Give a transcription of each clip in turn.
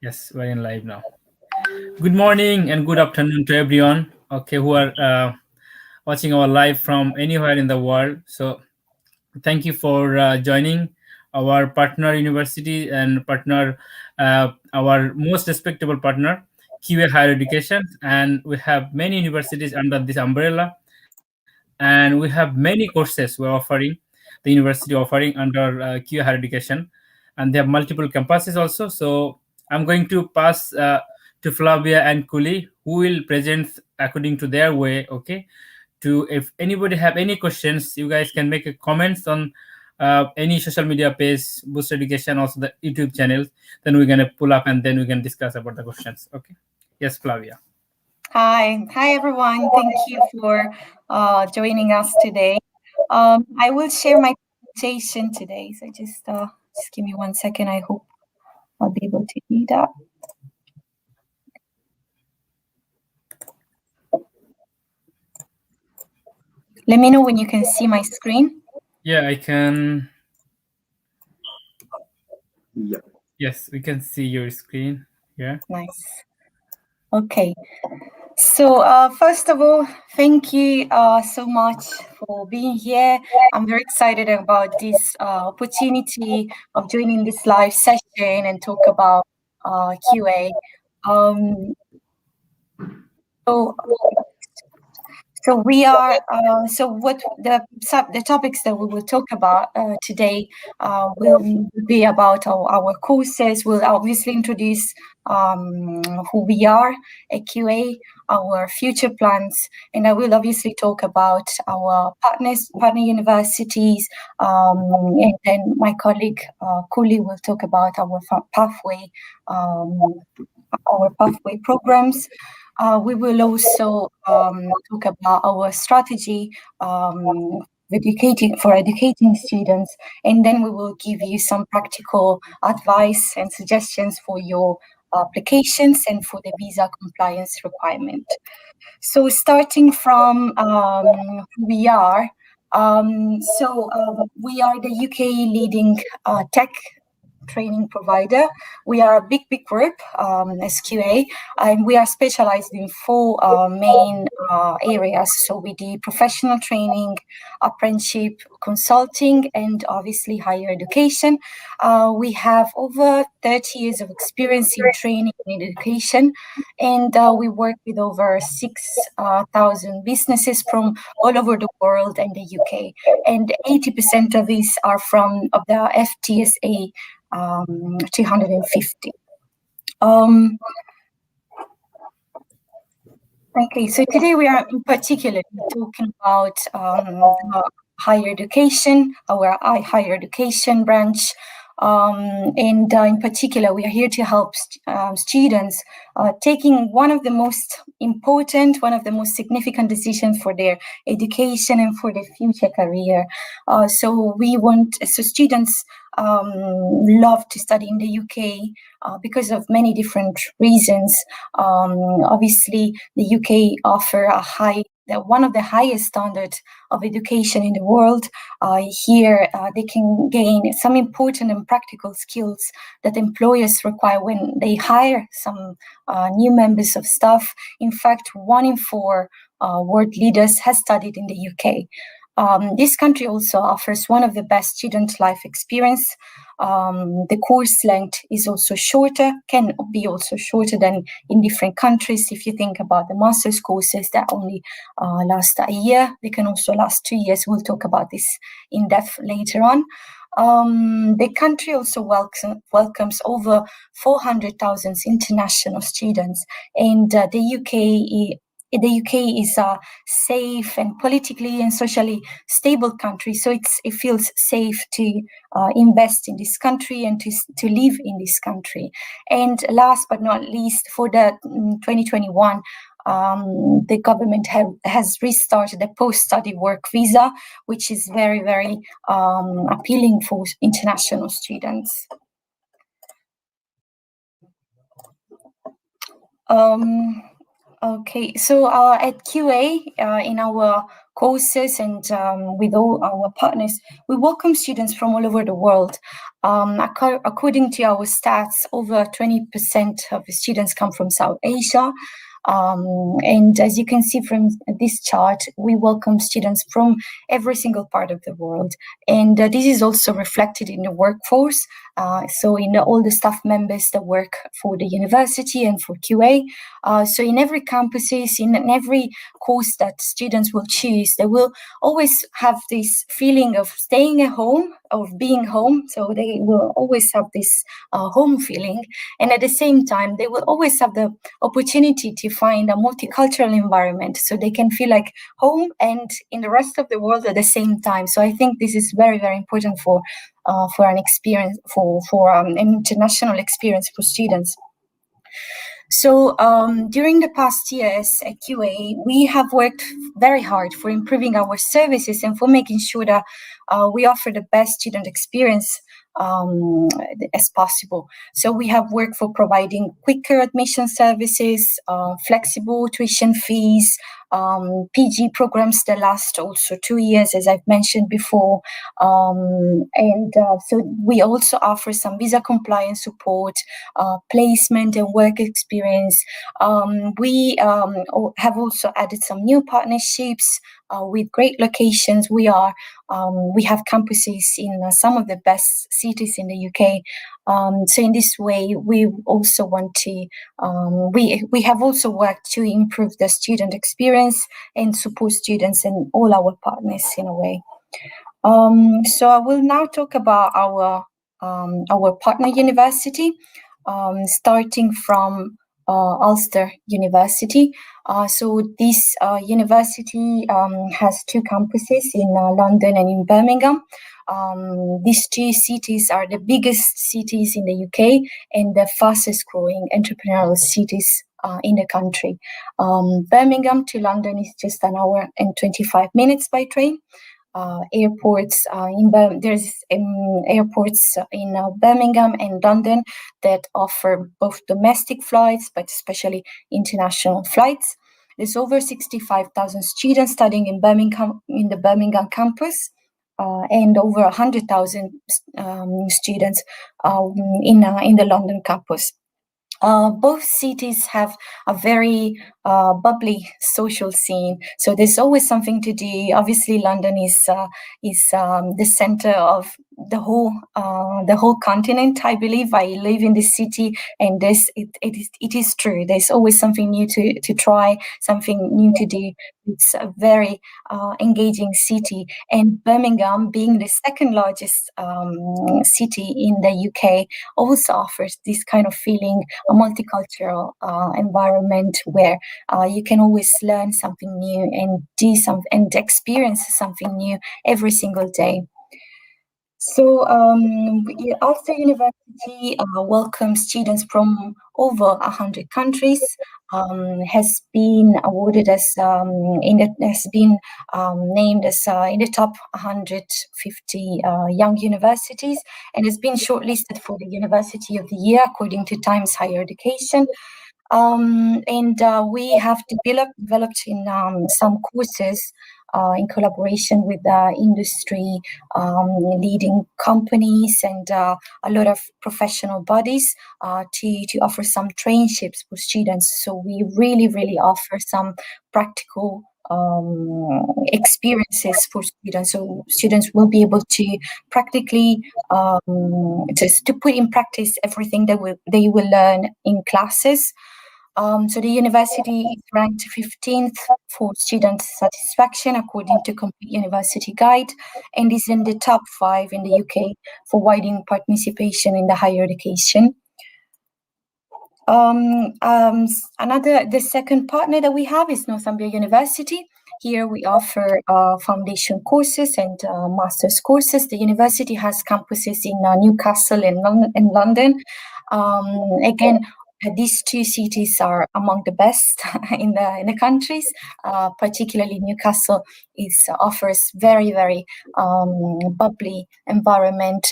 Yes, we're in live now. Good morning and good afternoon to everyone. Okay, who are watching our live from anywhere in the world. So, thank you for joining our partner university and partner, our most respectable partner, QA Higher Education. And we have many universities under this umbrella, and we have many courses we're offering. The university offering under QA Higher Education, and they have multiple campuses also. So I'm going to pass to Flavia and Kuli, who will present according to their way. Okay. To if anybody have any questions, you guys can make a comments on any social media page, Boost Education, also the YouTube channel. Then we're gonna pull up and then we can discuss about the questions. Okay. Yes, Flavia. Hi everyone. Thank you for joining us today. I will share my presentation today. So just give me 1 second. I hope I'll be able to do that. Let me know when you can see my screen. Yeah, I can. Yeah. Yes, we can see your screen. Yeah. Nice. Okay. So first of all, thank you so much for being here. I'm very excited about this opportunity of joining this live session and talk about QA. So we are. So what the topics that we will talk about today will be about our courses. We'll obviously introduce who we are at QA, our future plans, and I will obviously talk about our partner universities, and then my colleague Kuli will talk about our pathway programs. We will also talk about our strategy educating students, and then we will give you some practical advice and suggestions for your applications and for the visa compliance requirement. So starting from who we are, we are the UK leading tech training provider. We are a big group, SQA, and we are specialized in four main areas. So we do professional training, apprenticeship, consulting, and obviously higher education. We have over 30 years of experience in training and education, and we work with over 6,000 businesses from all over the world and the UK. And 80% of these are from the FTSA 250. Okay, so today we are in particular talking about higher education, our higher education branch. And in particular, we are here to help students taking one of the most important, one of the most significant decisions for their education and for their future career. So students love to study in the UK because of many different reasons. Obviously, the UK offer one of the highest standards of education in the world. Here, they can gain some important and practical skills that employers require when they hire some new members of staff. In fact, 1 in 4 world leaders has studied in the UK. This country also offers one of the best student life experience. The course length is also shorter, can be also shorter than in different countries. If you think about the master's courses that only last a year, they can also last 2 years. We'll talk about this in depth later on. The country also welcomes over 400,000 international students, and the UK is a safe and politically and socially stable country, so it feels safe to invest in this country and to live in this country. And last but not least, for the 2021, the government has restarted the post-study work visa, which is very, very appealing for international students. Okay, so at QA, in our courses and with all our partners, we welcome students from all over the world. According to our stats, over 20% of the students come from South Asia. And as you can see from this chart, we welcome students from every single part of the world. And this is also reflected in the workforce. So in all the staff members that work for the university and for QA. So in every campuses, in every course that students will choose, they will always have this feeling of staying at home, of being home. So they will always have this home feeling. And at the same time, they will always have the opportunity to find a multicultural environment so they can feel like home and in the rest of the world at the same time. So I think this is very, very important for an experience, for an international experience for students. So during the past years at QA, we have worked very hard for improving our services and for making sure that we offer the best student experience as possible. So we have worked for providing quicker admission services, flexible tuition fees, PG programs that last also 2 years, as I've mentioned before. So we also offer some visa compliance support, placement and work experience. We have also added some new partnerships with great locations. We have campuses in some of the best cities in the UK. So in this way, we also want to, we have also worked to improve the student experience and support students and all our partners in a way. So I will now talk about our partner university, starting from Ulster University. So this university has two campuses in London and in Birmingham. These two cities are the biggest cities in the UK and the fastest growing entrepreneurial cities in the country. Birmingham to London is just an hour and 25 minutes by train. Airports there's airports in Birmingham and London that offer both domestic flights, but especially international flights. There's over 65,000 students studying in the Birmingham campus, and over 100,000 students in the London campus. Both cities have a very bubbly social scene, so there's always something to do. Obviously, London is the center of the whole continent. I believe I live in this city, and it is true. There's always something new to try, something new to do. It's a very engaging city, and Birmingham, being the second largest city in the UK, also offers this kind of feeling, a multicultural environment where you can always learn something new and and experience something new every single day. So Ulster University welcomes students from over 100 countries. Has been awarded as named as in the top 150 young universities, and has been shortlisted for the University of the Year according to Times Higher Education. We have developed in some courses in collaboration with industry, leading companies, and a lot of professional bodies to offer some traineeships for students. So we really offer some practical experiences for students. So students will be able to practically just to put in practice everything that they will learn in classes. So the university is ranked 15th for student satisfaction according to Complete University Guide, and is in the top 5 in the UK for widening participation in the higher education. The second partner that we have is Northumbria University. Here we offer foundation courses and master's courses. The university has campuses in Newcastle and London. Again, these two cities are among the best in the countries. Particularly Newcastle offers very bubbly environment.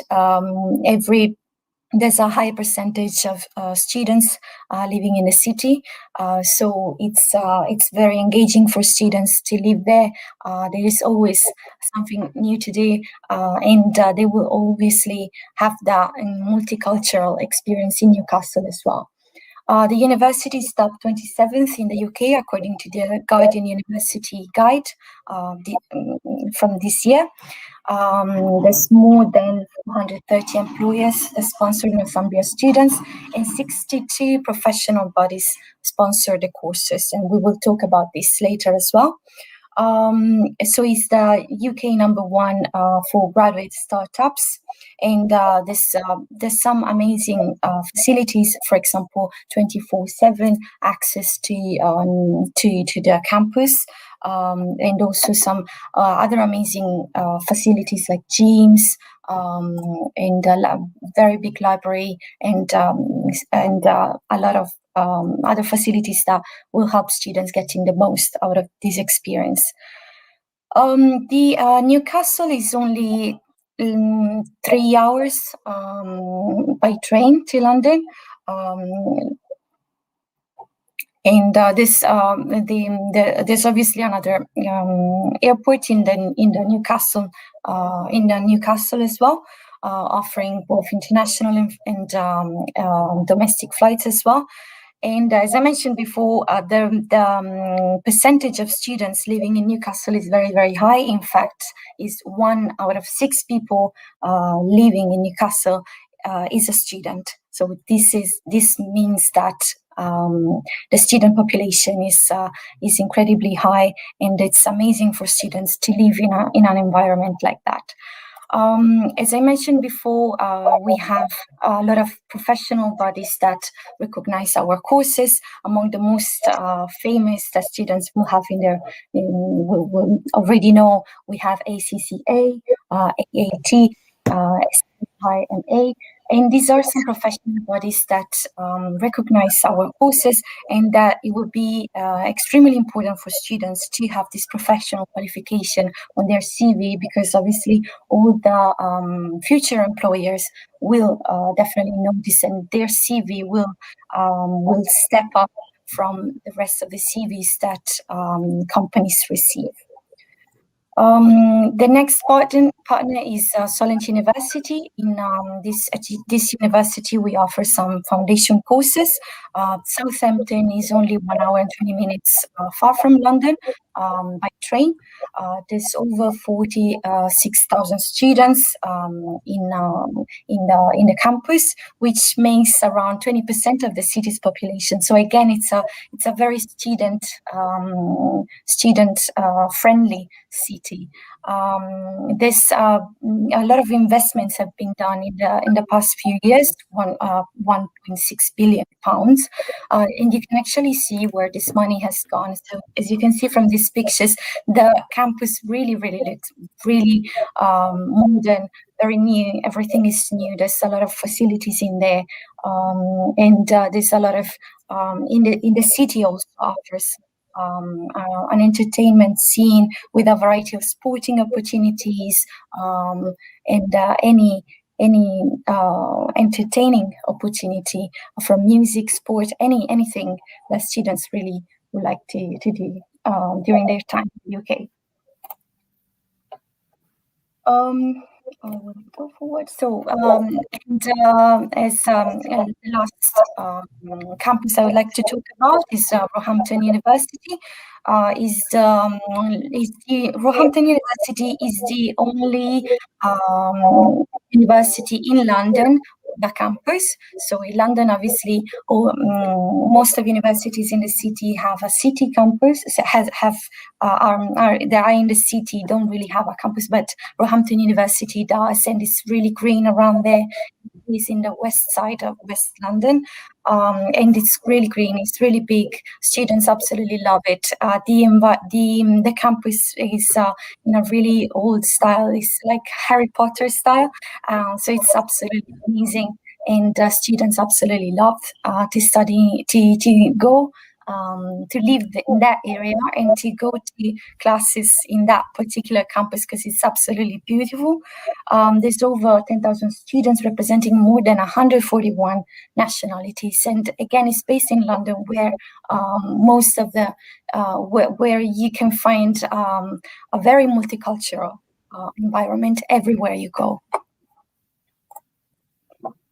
there's a high percentage of students living in the city, so it's very engaging for students to live there. There is always something new to do, and they will obviously have that multicultural experience in Newcastle as well. The university is top 27th in the UK according to the Guardian University Guide from this year. There's more than 430 employers that sponsor Northumbria students, and 62 professional bodies sponsor the courses, and we will talk about this later as well. So it's the UK number one for graduate startups, and there's some amazing facilities. For example, 24/7 access to the campus, and also some other amazing facilities like gyms, and a very big library, and a lot of other facilities that will help students getting the most out of this experience. The Newcastle is only 3 hours by train to London. And there's obviously another airport in the Newcastle as well, offering both international and domestic flights as well. And as I mentioned before, the percentage of students living in Newcastle is very, very high. In fact, is 1 out of 6 people living in Newcastle is a student. So this means that the student population is incredibly high, and it's amazing for students to live in an environment like that. As I mentioned before, we have a lot of professional bodies that recognize our courses. Among the most famous that students will have in their will already know, we have ACCA, AAT, SIMA, and these are some professional bodies that recognize our courses, and that it will be extremely important for students to have this professional qualification on their CV, because obviously all the future employers will definitely know this, and their CV will step up from the rest of the CVs that companies receive. The next partner is Solent University. In this university, we offer some foundation courses. Southampton is only 1 hour and 20 minutes far from London by train. There's over 46,000 students in the campus, which makes around 20% of the city's population. So again, it's a very student friendly city. There's a lot of investments have been done in the past few years, 1.6 billion pounds, and you can actually see where this money has gone. So as you can see from these pictures, the campus really looks really modern, very new. Everything is new. There's a lot of facilities in there, and there's a lot of in the city also offers an entertainment scene with a variety of sporting opportunities, and any entertaining opportunity from music, sport, anything that students really would like to do during their time in the UK. I will go forward. So, as the last campus I would like to talk about is Roehampton University. Roehampton University is the only university in London, the campus. So in London, obviously, most of universities in the city have a city campus. They are in the city, don't really have a campus, but Roehampton University does, and it's really green around there. It's in the west side of West London, and it's really green. It's really big. Students absolutely love it. The campus is in a really old style. It's like Harry Potter style, so it's absolutely amazing. And students absolutely love to study, to go to live in that area and to go to classes in that particular campus because it's absolutely beautiful. There's over 10,000 students representing more than 141 nationalities, and again, it's based in London, where most of the where you can find a very multicultural environment everywhere you go.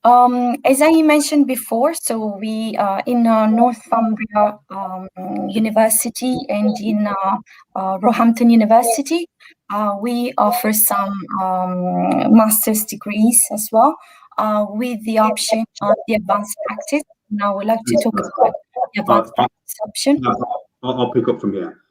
As I mentioned before, so we in Northumbria University and in Roehampton University, we offer some master's degrees as well, with the option of the advanced practice. Now I would like to talk about the advanced practice option. I'll pick up from here.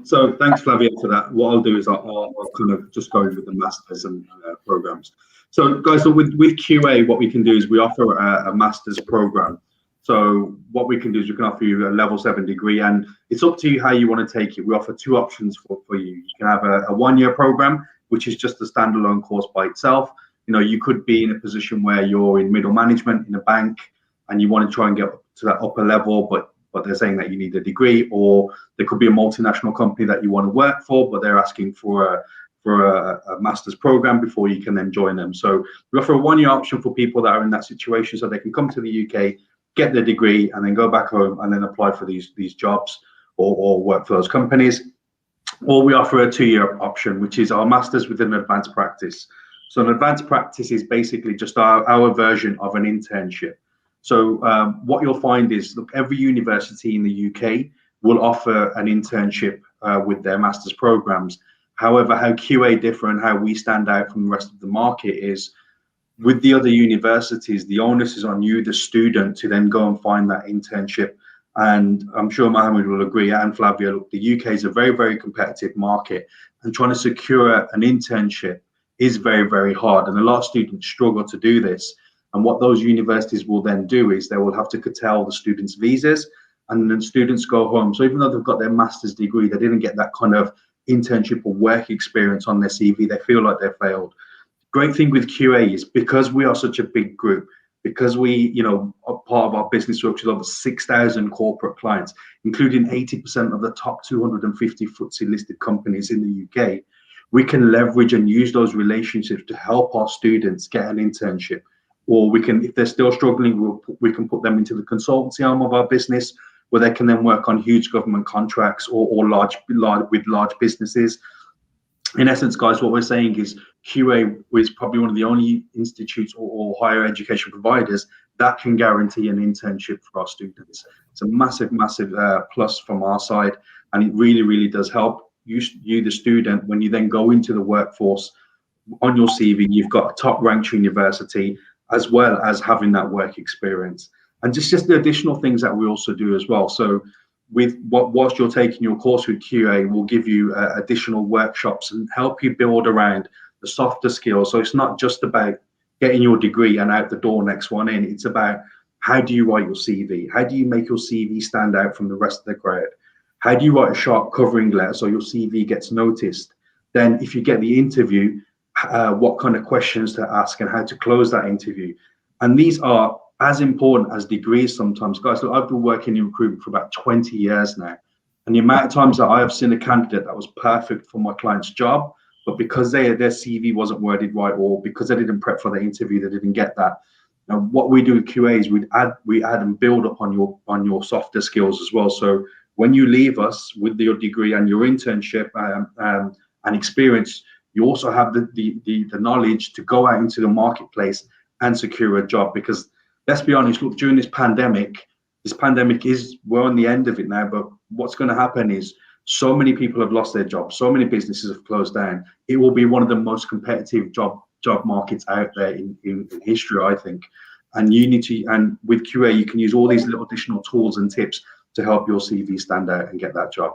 So thanks, Flavia, for that. What I'll do is I'll kind of just go with the masters and programs. So guys, so with QA, what we can do is we offer a master's program. So what we can do is we can offer you a level 7 degree, and it's up to you how you want to take it. We offer 2 options for you. You can have a 1-year program, which is just a standalone course by itself. You know, you could be in a position where you're in middle management in a bank and you want to try and get to that upper level, but they're saying that you need a degree, or there could be a multinational company that you want to work for, but they're asking for a master's program before you can then join them. So we offer a 1-year option for people that are in that situation, so they can come to the UK, get their degree, and then go back home and then apply for these jobs or work for those companies. Or we offer a 2-year option, which is our master's with an advanced practice. So an advanced practice is basically just our version of an internship. So what you'll find is, look, every university in the UK will offer an internship with their master's programs. However, how QA differ and how we stand out from the rest of the market is, with the other universities, the onus is on you, the student, to then go and find that internship. And I'm sure Mohammed will agree, and Flavia, look, the UK is a very, very competitive market, and trying to secure an internship is very, very hard. And a lot of students struggle to do this. And what those universities will then do is they will have to curtail the students' visas, and then students go home. So even though they've got their master's degree, they didn't get that kind of internship or work experience on their CV. They feel like they failed. Great thing with QA is, because we are such a big group, because we, you know, are part of our business works with over 6,000 corporate clients, including 80% of the top 250 FTSE listed companies in the UK, we can leverage and use those relationships to help our students get an internship. Or we can, if they're still struggling, we can put them into the consultancy arm of our business, where they can then work on huge government contracts or large businesses. In essence, guys, what we're saying is QA is probably one of the only institutes or higher education providers that can guarantee an internship for our students. It's a massive, massive plus from our side, and it really, really does help you, the student, when you then go into the workforce. On your CV, you've got a top-ranked university, as well as having that work experience. And just the additional things that we also do as well. So whilst you're taking your course with QA, we'll give you additional workshops and help you build around the softer skills. So it's not just about getting your degree and out the door, next one in. It's about, how do you write your CV? How do you make your CV stand out from the rest of the crowd? How do you write a sharp covering letter so your CV gets noticed? Then if you get the interview, what kind of questions to ask and how to close that interview. And these are as important as degrees sometimes. Guys, look, I've been working in recruitment for about 20 years now. And the amount of times that I have seen a candidate that was perfect for my client's job, but because their CV wasn't worded right, or because they didn't prep for the interview, they didn't get that. Now, what we do with QA is we add and build up on your softer skills as well. So when you leave us with your degree and your internship and experience, you also have the knowledge to go out into the marketplace and secure a job. Because let's be honest, look, during this pandemic we're on the end of it now, but what's going to happen is so many people have lost their jobs, so many businesses have closed down. It will be one of the most competitive job markets out there in history, I think. And you need to, and with QA, you can use all these little additional tools and tips to help your CV stand out and get that job.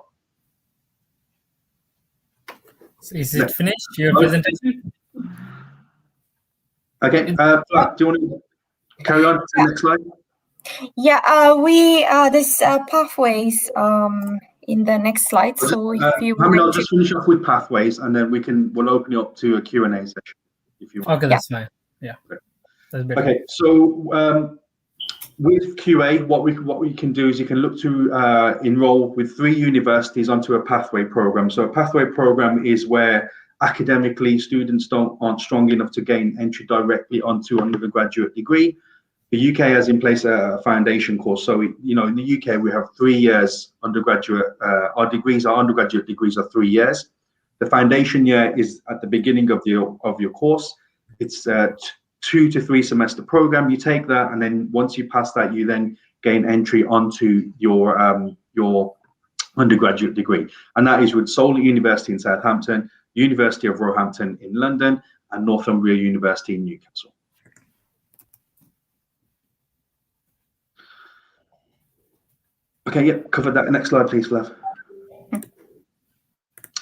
So is it finished, your presentation? Okay, do you want to carry on to the next slide? Yeah, there's pathways in the next slide. So if you I'll just finish off with pathways, and then we'll open it up to a Q&A session if you want. Okay, that's fine. Yeah. Okay, so With QA, what we can do is you can look to enroll with 3 universities onto a pathway program. So a pathway program is where academically students aren't strong enough to gain entry directly onto an undergraduate degree. The UK has in place a foundation course. So in the UK we have 3 years undergraduate. Our undergraduate degrees are 3 years. The foundation year is at the beginning of your course. It's 2 to 3 semester program. You take that, and then once you pass that, you then gain entry onto your undergraduate degree, and that is with Solent University in Southampton, University of Roehampton in London, and Northumbria University in Newcastle. Okay, yeah, covered that. Next slide, please, Flav.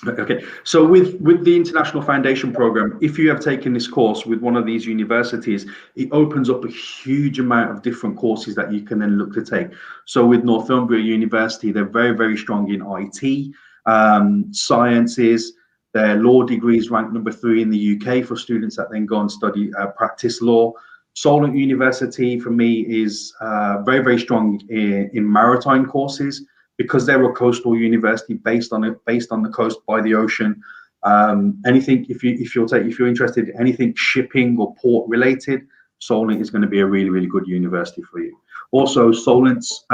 Okay, so with the International Foundation Program, if you have taken this course with one of these universities, it opens up a huge amount of different courses that you can then look to take. So with Northumbria University, they're very, very strong in IT, sciences. Their law degree is ranked number 3 in the UK for students that then go and study practice law. Solent University, for me, is very, very strong in maritime courses, because they're a coastal university based on the coast by the ocean. Anything, if you're interested in anything shipping or port related, Solent is going to be a really, really good university for you. Also, Solent's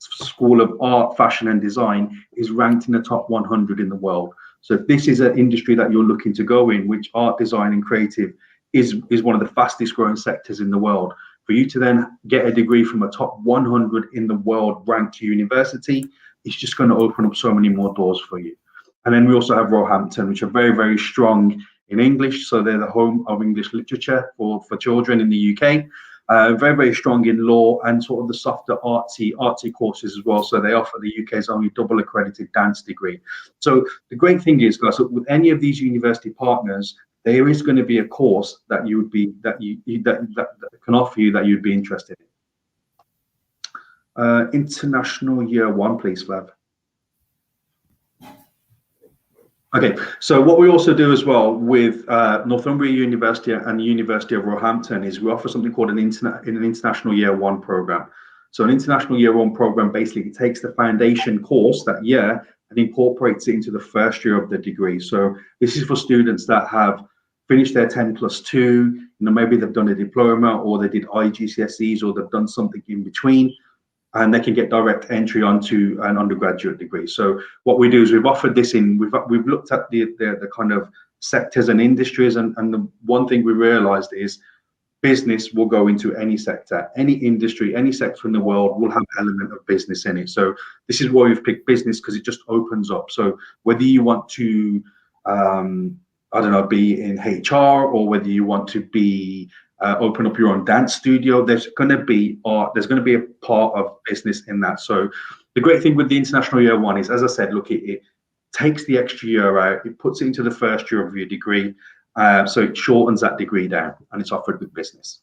School of Art, Fashion and Design is ranked in the top 100 in the world. So if this is an industry that you're looking to go in, which art, design and creative is one of the fastest growing sectors in the world, for you to then get a degree from a top 100 in the world ranked university, it's just going to open up so many more doors for you. And then we also have Roehampton, which are very, very strong in English. So they're the home of English literature for children in the UK. Very, very strong in law and sort of the softer artsy courses as well. So they offer the UK's only double accredited dance degree. So the great thing is, guys, with any of these university partners, there is going to be a course that can offer you that you'd be interested in. International Year 1, please, Flav. Okay, so what we also do as well with Northumbria University and the University of Roehampton is we offer something called an International Year 1 program. So an International Year 1 program basically takes the foundation course that year and incorporates it into the first year of the degree. So this is for students that have finished their 10+2, maybe they've done a diploma or they did IGCSEs or they've done something in between, and they can get direct entry onto an undergraduate degree. So what we do is we've offered this we've looked at the kind of sectors and industries, and the one thing we realized is business will go into any sector, any industry, any sector in the world will have an element of business in it. So this is why we've picked business, because it just opens up. So whether you want to be in HR, or whether you want to be open up your own dance studio, there's going to be art, there's going to be a part of business in that. So the great thing with the International Year 1 is, as I said, look, it takes the extra year out, it puts it into the first year of your degree, so it shortens that degree down, and it's offered with business.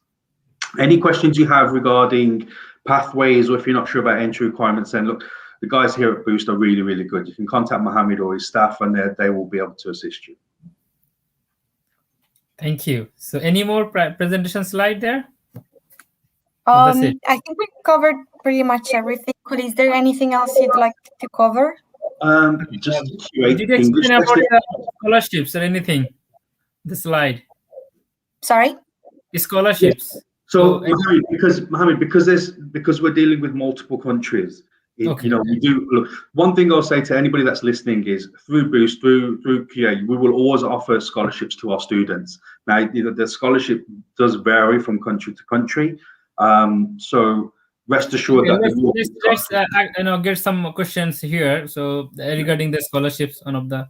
Any questions you have regarding pathways, or if you're not sure about entry requirements, then look, the guys here at Boost are really, really good. You can contact Mohammed or his staff, and they will be able to assist you. Thank you. So any more presentation slide there? I think we covered pretty much everything. Is there anything else you'd like to cover? Just did you explain about the scholarships or anything? The slide. Sorry? The scholarships. Yes. So Mohammed, because we're dealing with multiple countries, okay. We do look. One thing I'll say to anybody that's listening is through Boost, through QA, we will always offer scholarships to our students. Now, the scholarship does vary from country to country, so rest assured that let's get some questions here. So regarding the scholarships, one of the,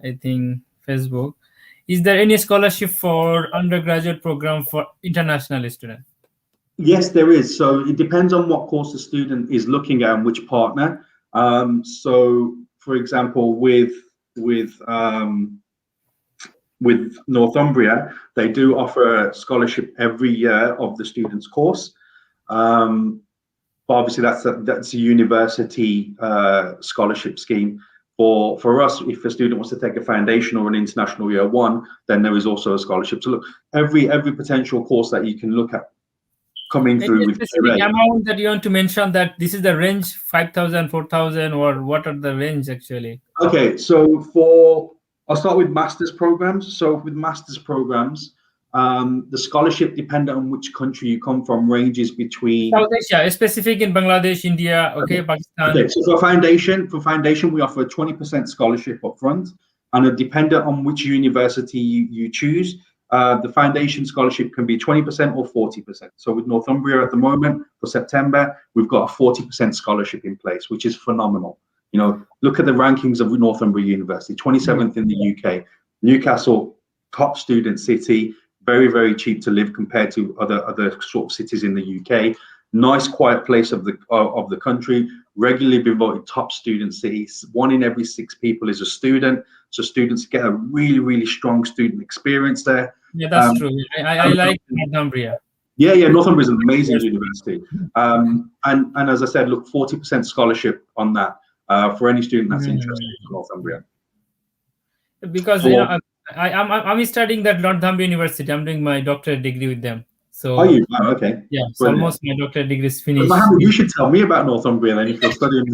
I think, Facebook, is there any scholarship for undergraduate program for international students? Yes, there is. So it depends on what course the student is looking at and which partner. So, for example, with Northumbria, they do offer a scholarship every year of the student's course. But obviously, that's a university scholarship scheme. For us, if a student wants to take a foundation or an International Year 1, then there is also a scholarship. So look, every potential course that you can look at coming through with specific QA. amount that you want to mention, that this is the range 5,000, 4,000, or what are the range actually? Okay, so I'll start with master's programs. So with master's programs, the scholarship, depending on which country you come from, ranges between South Asia, specific in Bangladesh, India, okay, Pakistan. Okay, so for foundation, we offer a 20% scholarship up front, and dependent on which university you choose, the foundation scholarship can be 20% or 40%. So with Northumbria at the moment, for September, we've got a 40% scholarship in place, which is phenomenal. You know, look at the rankings of Northumbria University, 27th in the UK. Newcastle, top student city, very, very cheap to live compared to other sort of cities in the UK. Nice, quiet place of the country, regularly been voted top student city. 1 in every 6 people is a student. So students get a really, really strong student experience there. Yeah, that's true. I like Northumbria. Yeah, Northumbria is an amazing university. And as I said, look, 40% scholarship on that for any student that's interested in Northumbria. Because you know, I'm studying at Northumbria University. I'm doing my doctorate degree with them. So are you? Oh, okay. Yeah, so almost my doctorate degree is finished. Mohammed, you should tell me about Northumbria then if you're studying.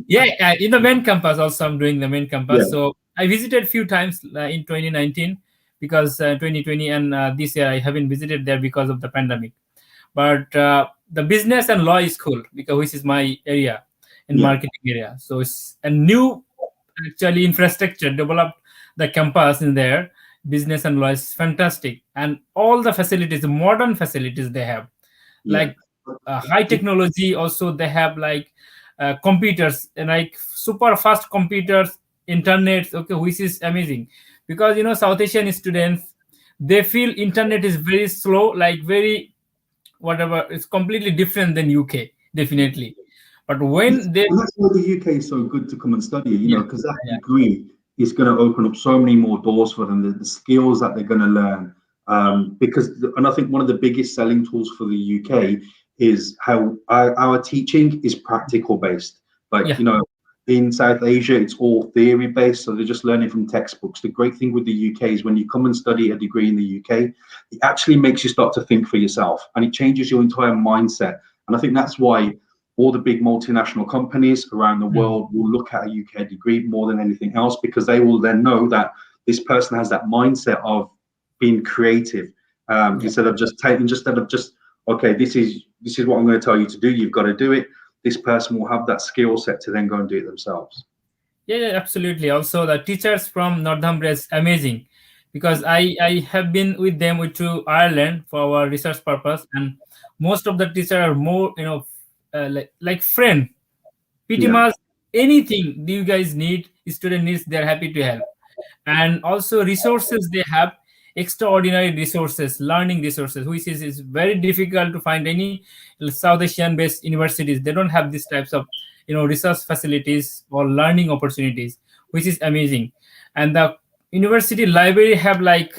Yeah, in the main campus also I'm doing the main campus. Yeah. So I visited a few times in 2019 because 2020 and this year I haven't visited there because of the pandemic. But the business and law is cool because which is my area in marketing area. So it's a new actually infrastructure developed the campus in there. Business and law is fantastic, and all the facilities, the modern facilities they have, like high technology. Also, they have like computers and like super fast computers, internet. Okay, which is amazing because you know South Asian students, they feel internet is very slow, like very whatever. It's completely different than UK, definitely. But when that's why the UK is so good to come and study, you know, because that degree is going to open up so many more doors for them, the skills that they're going to learn. And I think one of the biggest selling tools for the UK is how our teaching is practical based. Like, you know, in South Asia, it's all theory based. So they're just learning from textbooks. The great thing with the UK is when you come and study a degree in the UK, it actually makes you start to think for yourself and it changes your entire mindset. And I think that's why all the big multinational companies around the world will look at a UK degree more than anything else, because they will then know that this person has that mindset of being creative, instead of just okay, this is what I'm going to tell you to do. You've got to do it. This person will have that skill set to then go and do it themselves. Yeah, absolutely. Also, the teachers from Northumbria is amazing because I have been with them to Ireland for our research purpose, and most of the teachers are more, you know, like friend. Pretty much anything do you guys need, student needs, they're happy to help. And also resources, they have extraordinary resources, learning resources, which is very difficult to find any South Asian based universities. They don't have these types of, you know, research facilities or learning opportunities, which is amazing. And the university library have like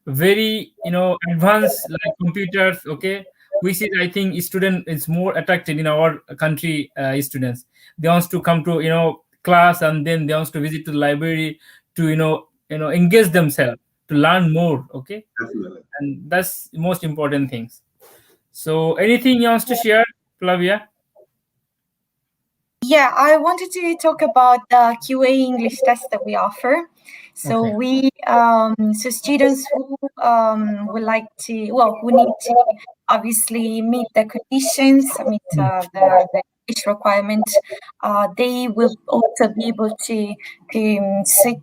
very, you know, advanced like computers, okay, which is I think student is more attracted in our country. Students, they want to come to, you know, class, and then they want to visit to the library to, you know, engage themselves to learn more. Okay. Definitely. And that's the most important things. So anything you want to share, Flavia? Yeah, I wanted to talk about the QA English test that we offer. So so students who would like to, who need to obviously meet the conditions, meet the English requirement, they will also be able to sit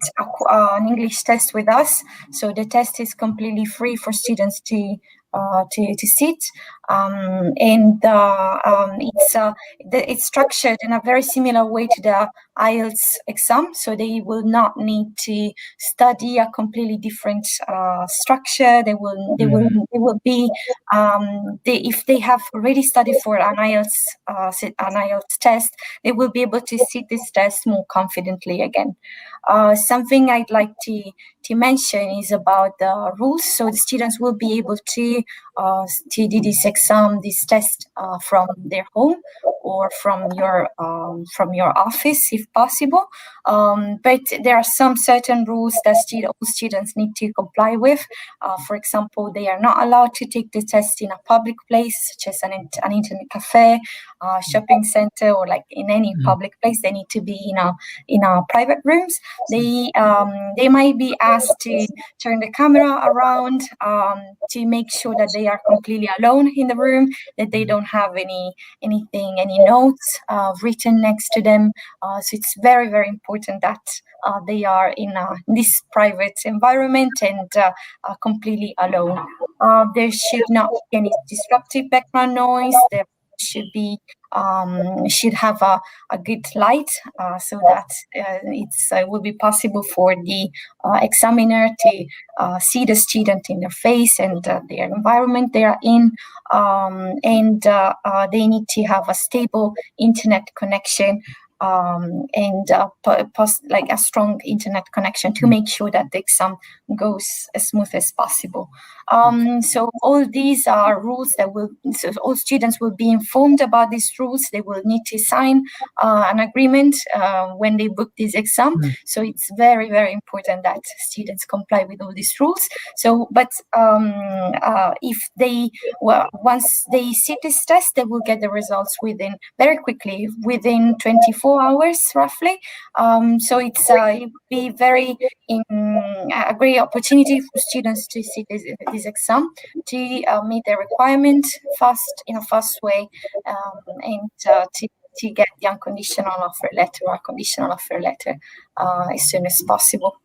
an English test with us. So the test is completely free for students to sit, and it's structured in a very similar way to the IELTS exam. So they will not need to study a completely different structure. They will be if they have already studied for an IELTS test, they will be able to sit this test more confidently again. Something I'd like to mention is about the rules. So the students will be able to do this exam, this test from their home or from your office if possible. But there are some certain rules that all students need to comply with. For example, they are not allowed to take the test in a public place, such as an internet cafe, shopping center, or like in any public place. They need to be in our private rooms. They might be asked to turn the camera around to make sure that they are completely alone in the room, that they don't have any notes written next to them. So it's very, very important that they are in this private environment and completely alone. There should not be any disruptive background noise. There should have a good light so that it will be possible for the examiner to see the student in their face and their environment they are in, and they need to have a stable internet connection and like a strong internet connection to make sure that the exam goes as smooth as possible. So all these are rules that all students will be informed about these rules. They will need to sign an agreement when they book this exam. So it's very, very important that students comply with all these rules. So, but if they, once they sit this test, they will get the results very quickly, within 24 hours roughly. So it's it will be a great opportunity for students to sit this exam, to meet their requirement in a fast way, and to get the unconditional offer letter or conditional offer letter as soon as possible.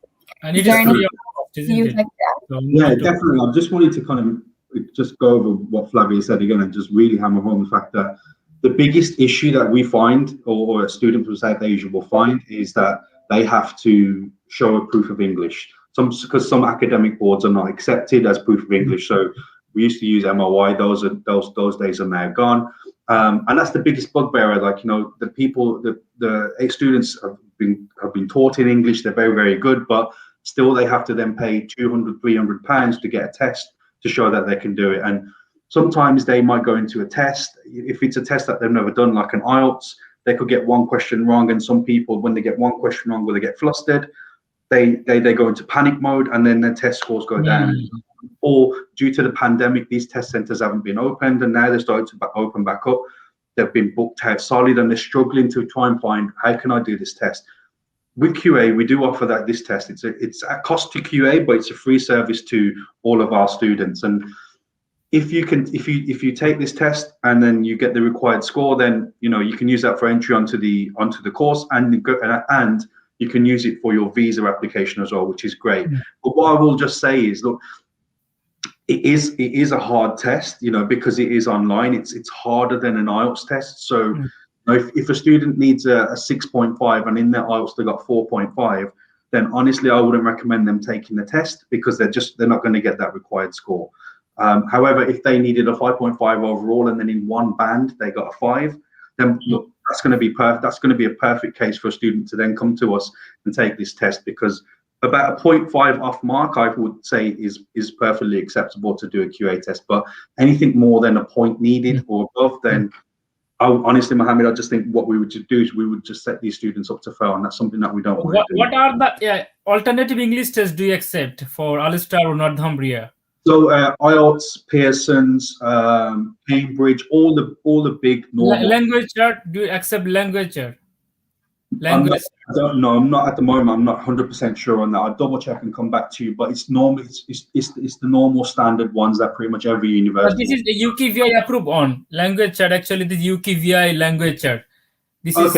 And it is free of cost, isn't it? Like that? So, yeah, definitely. I just wanted to kind of just go over what Flavia said again and just really hammer home the fact that the biggest issue that we find, or a student from South Asia will find, is that they have to show a proof of English. Because some academic boards are not accepted as proof of English. So we used to use MOI. Those days are now gone. And that's the biggest bugbear. Like, you know, the students have been taught in English. They're very, very good, but still they have to then pay £200-300 to get a test to show that they can do it. And sometimes they might go into a test. If it's a test that they've never done, like an IELTS, they could get one question wrong. And some people, when they get one question wrong, they get flustered. They go into panic mode, and then their test scores go down. Or due to the pandemic, these test centers haven't been opened, and now they're starting to open back up. They've been booked out solid, and they're struggling to try and find, how can I do this test? With QA, we do offer this test. It's at cost to QA, but it's a free service to all of our students. And if you take this test and then you get the required score, then you can use that for entry onto the course, and you can use it for your visa application as well, which is great. But what I will just say is, look, it is a hard test, because it is online. It's harder than an IELTS test. So if a student needs a 6.5 and in their IELTS they got 4.5, then honestly I wouldn't recommend them taking the test, because they're not going to get that required score. However, if they needed a 5.5 overall and then in one band they got a 5, then look, that's going to be perfect. That's going to be a perfect case for a student to then come to us and take this test, because about a 0.5 off mark, I would say, is perfectly acceptable to do a QA test. But anything more than a point needed or above, then honestly, Mohammed, I just think what we would do is we would just set these students up to fail, and that's something that we don't want to do. What are the alternative English tests do you accept for Ulster or Northumbria? So IELTS, Pearson's, Cambridge, all the big normal. Language chart, do you accept language chart? I don't know. I'm not at the moment. I'm not 100% sure on that. I'll double check and come back to you. But it's normal. It's the normal standard ones that pretty much every university. But this is the UKVI approved on language chart. Actually, this UKVI language chart. This is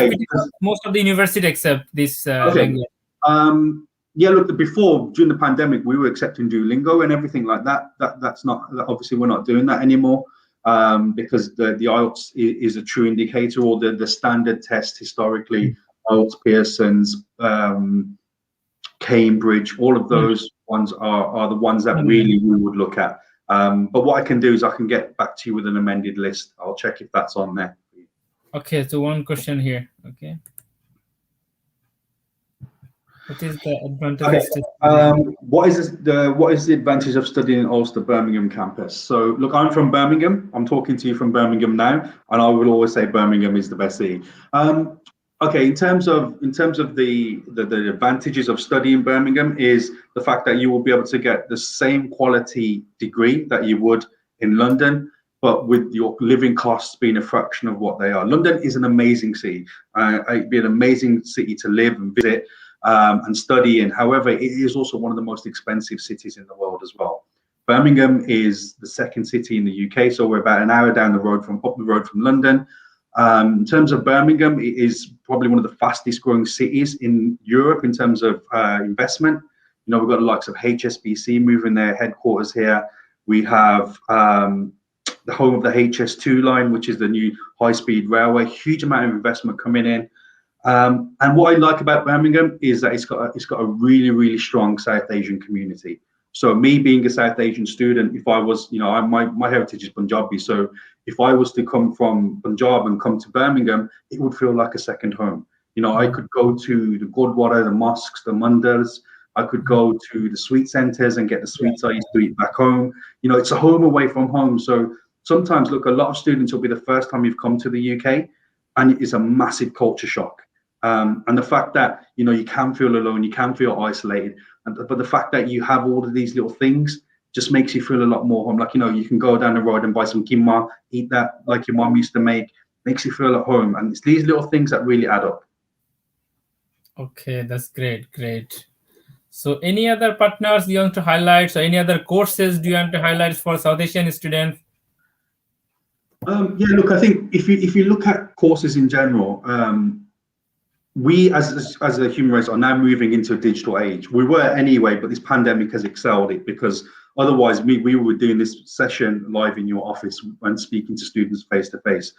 most of the university accept this language. Yeah, look, before, during the pandemic, we were accepting Duolingo and everything like that. That's not, obviously we're not doing that anymore, because the IELTS is a true indicator, or the standard test historically, IELTS, Pearson's, Cambridge, all of those ones are the ones that really we would look at. But what I can do is I can get back to you with an amended list. I'll check if that's on there. Okay, so one question here. Okay. What is the advantage Okay. of studying? What is the advantage of studying in Ulster Birmingham campus? So look, I'm from Birmingham. I'm talking to you from Birmingham now, and I will always say Birmingham is the best city. Okay, in terms of the advantages of studying Birmingham is the fact that you will be able to get the same quality degree that you would in London, but with your living costs being a fraction of what they are. London is an amazing city. It'd be an amazing city to live and visit and study in. However, it is also one of the most expensive cities in the world as well. Birmingham is the second city in the UK, so we're about an hour down the road up the road from London. In terms of Birmingham, it is probably one of the fastest growing cities in Europe in terms of investment. You know, we've got the likes of HSBC moving their headquarters here. We have the home of the HS2 line, which is the new high-speed railway. Huge amount of investment coming in. And what I like about Birmingham is that it's got a really, really strong South Asian community. So me being a South Asian student, if I was, you know, my heritage is Punjabi. So if I was to come from Punjab and come to Birmingham, it would feel like a second home. You know, I could go to the Gurdwara, the mosques, the mandars. I could go to the sweet centres and get the sweets I used to eat back home. You know, it's a home away from home. So sometimes, look, a lot of students will be the first time you've come to the UK, and it is a massive culture shock. And the fact that, you know, you can feel alone, you can feel isolated, but the fact that you have all of these little things just makes you feel a lot more home. Like, you know, you can go down the road and buy some kimma, eat that like your mom used to make, makes you feel at home. And it's these little things that really add up. Okay, that's great. So any other partners you want to highlight? So any other courses do you want to highlight for South Asian students? Yeah, look, I think if you look at courses in general, we as a human race are now moving into a digital age. We were anyway, but this pandemic has excelled it, because otherwise we were doing this session live in your office and speaking to students face to face.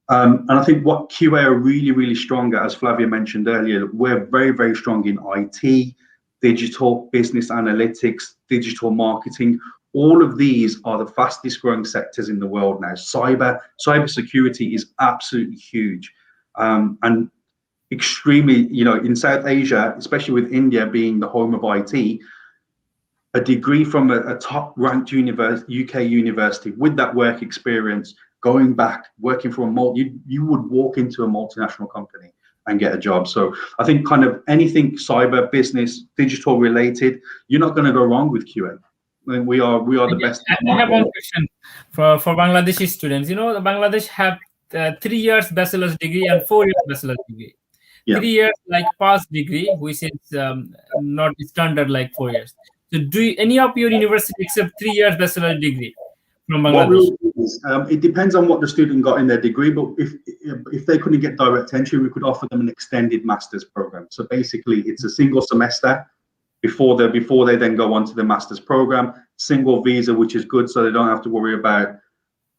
And I think what QA are really, really strong at, as Flavia mentioned earlier, we're very, very strong in IT, digital, business analytics, digital marketing. All of these are the fastest growing sectors in the world now. Cybersecurity is absolutely huge. And extremely, you know, in South Asia, especially with India being the home of IT, a degree from a top ranked UK university with that work experience, going back, working for you would walk into a multinational company and get a job. So I think kind of anything cyber, business, digital related, you're not going to go wrong with QA. I mean, we are the best. I have one question for Bangladeshi students. You know, the Bangladesh have 3 years bachelor's degree and 4 years bachelor's degree. Yeah. 3 years like past degree, which is not standard like 4 years. So do any of your university accept 3 years bachelor's degree from Bangladesh? It depends on what the student got in their degree, but if they couldn't get direct entry, we could offer them an extended master's program. So basically, it's a single semester before they then go on to the master's program, single visa, which is good, so they don't have to worry about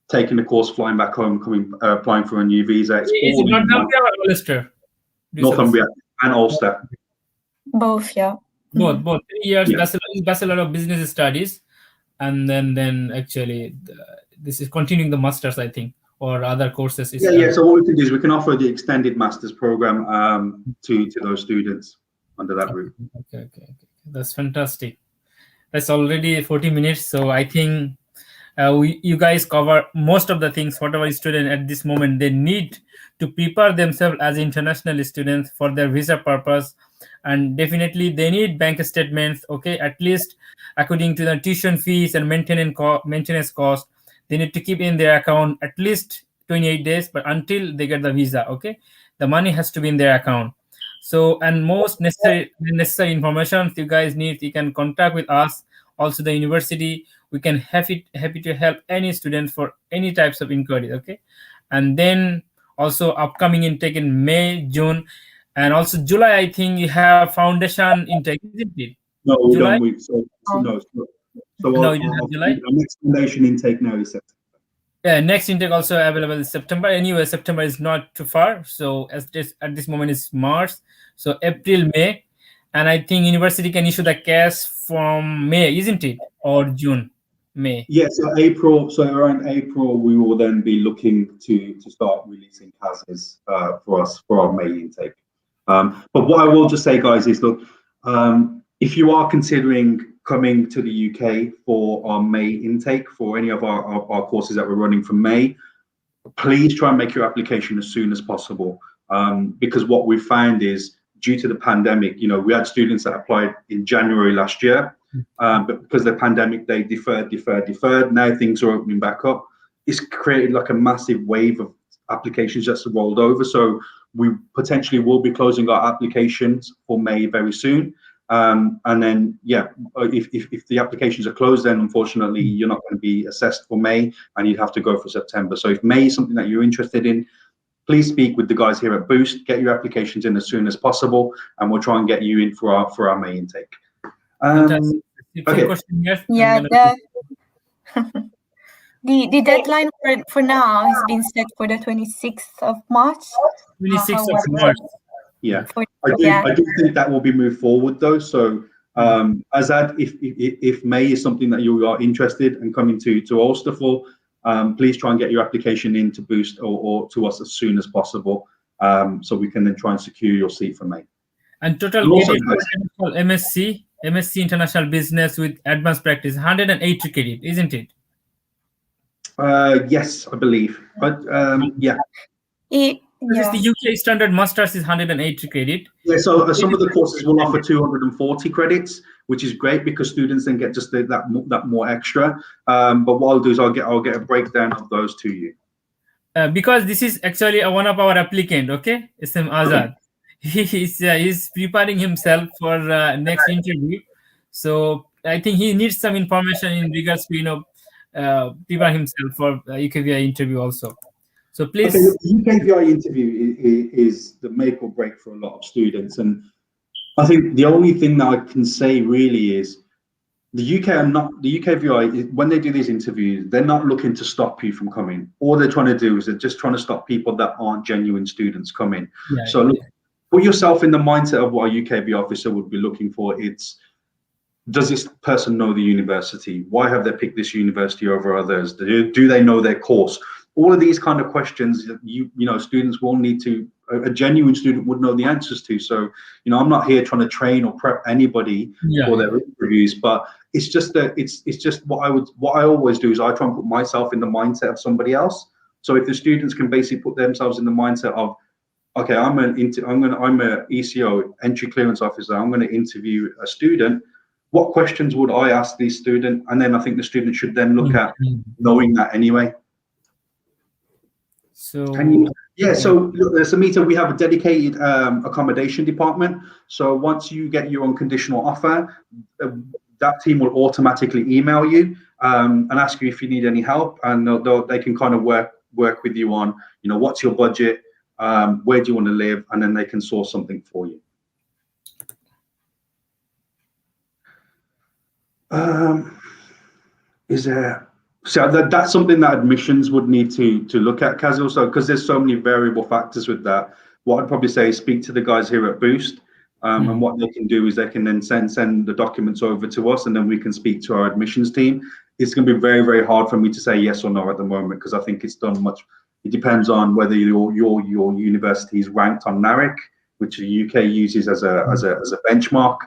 taking the course, flying back home, applying for a new visa. Is it Northumbria or Ulster? Northumbria and Ulster. Both, yeah. Both 3 years, yeah. Bachelor of Business Studies, and then actually this is continuing the masters, I think, or other courses. Yeah. So what we can do is we can offer the extended masters program to those students under that route. Okay. That's fantastic. That's already 40 minutes, so I think you guys cover most of the things whatever student at this moment they need to prepare themselves as international students for their visa purpose, and definitely they need bank statements. Okay, at least according to the tuition fees and maintenance cost, they need to keep in their account at least 28 days, but until they get the visa, okay, the money has to be in their account. So, and most necessary information you guys need, you can contact with us, also the university. We can happy to help any student for any types of inquiry. Okay, and then also upcoming intake in May, June, and also July. I think you have foundation intake, isn't it? No, we don't. So you have July. Our next foundation intake now is September. Yeah, next intake also available in September. Anyway, September is not too far. So at this moment it's March. So April, May, and I think university can issue the cash from May, isn't it, or June? May. Yeah, so April. So around April, we will then be looking to start releasing CASs for us for our May intake. But what I will just say, guys, is look, If you are considering coming to the UK for our May intake for any of our courses that we're running from May, please try and make your application as soon as possible. Because what we found is, due to the pandemic, we had students that applied in January last year, but because of the pandemic, they deferred. Now things are opening back up. It's created like a massive wave of applications just rolled over. So we potentially will be closing our applications for May very soon. And then, if the applications are closed, then unfortunately you're not going to be assessed for May, and you'd have to go for September. So if May is something that you're interested in, please speak with the guys here at Boost. Get your applications in as soon as possible, and we'll try and get you in for our May intake. Okay. The deadline for now has been set for the 26th of March. 26th of March. Yeah, I do think that will be moved forward though. So Azad, if May is something that you are interested in coming to Ulster for, please try and get your application in to Boost or to us as soon as possible, so we can then try and secure your seat for May. And total MSc International Business with Advanced Practice, 180 credit, isn't it? Yes, I believe. But The UK standard masters is 180 credit. Yeah, so some of the courses will offer 240 credits, which is great because students then get just that more extra. But what I'll do is I'll get a breakdown of those to you. Because this is actually one of our applicant, okay? SM Azad. He's preparing himself for next interview. So I think he needs some information in regards to prepare himself for UKVI interview also. So please. Okay, the UKVI interview is the make or break for a lot of students, and I think the only thing that I can say really is the UKVI, when they do these interviews, they're not looking to stop you from coming. All they're trying to do is they're just trying to stop people that aren't genuine students coming. Yeah, so look, put yourself in the mindset of what a UKVI officer would be looking for. It's, does this person know the university? Why have they picked this university over others? Do they know their course? All of these kind of questions that students will need to, a genuine student would know the answers to. So, I'm not here trying to train or prep anybody for their interviews, but it's just that it's just what I always do is I try and put myself in the mindset of somebody else. So if the students can basically put themselves in the mindset of, okay, I'm a ECO, entry clearance officer, I'm going to interview a student. What questions would I ask the student? And then I think the student should then look at knowing that anyway. So Samita, we have a dedicated accommodation department. So once you get your unconditional offer, that team will automatically email you and ask you if you need any help, and they can kind of work with you on, what's your budget, where do you want to live, and then they can source something for you. So that's something that admissions would need to look at, Kazil. So because there's so many variable factors with that, what I'd probably say is speak to the guys here at Boost, and what they can do is they can then send the documents over to us, and then we can speak to our admissions team. It's going to be very, very hard for me to say yes or no at the moment, because I think it's done much. It depends on whether your university is ranked on NARIC, which the UK uses as a benchmark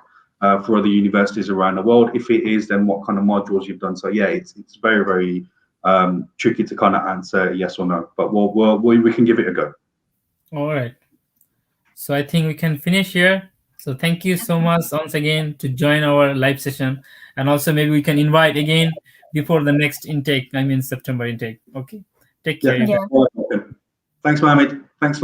for other universities around the world. If it is, then what kind of modules you've done. So yeah, it's very, very tricky to kind of answer yes or no, but we can give it a go. All right. So I think we can finish here. So thank you so much once again to join our live session, and also maybe we can invite again before the next intake. I mean September intake. Okay. Take care. Yeah. Thanks, Mohammed. Thanks, Flav.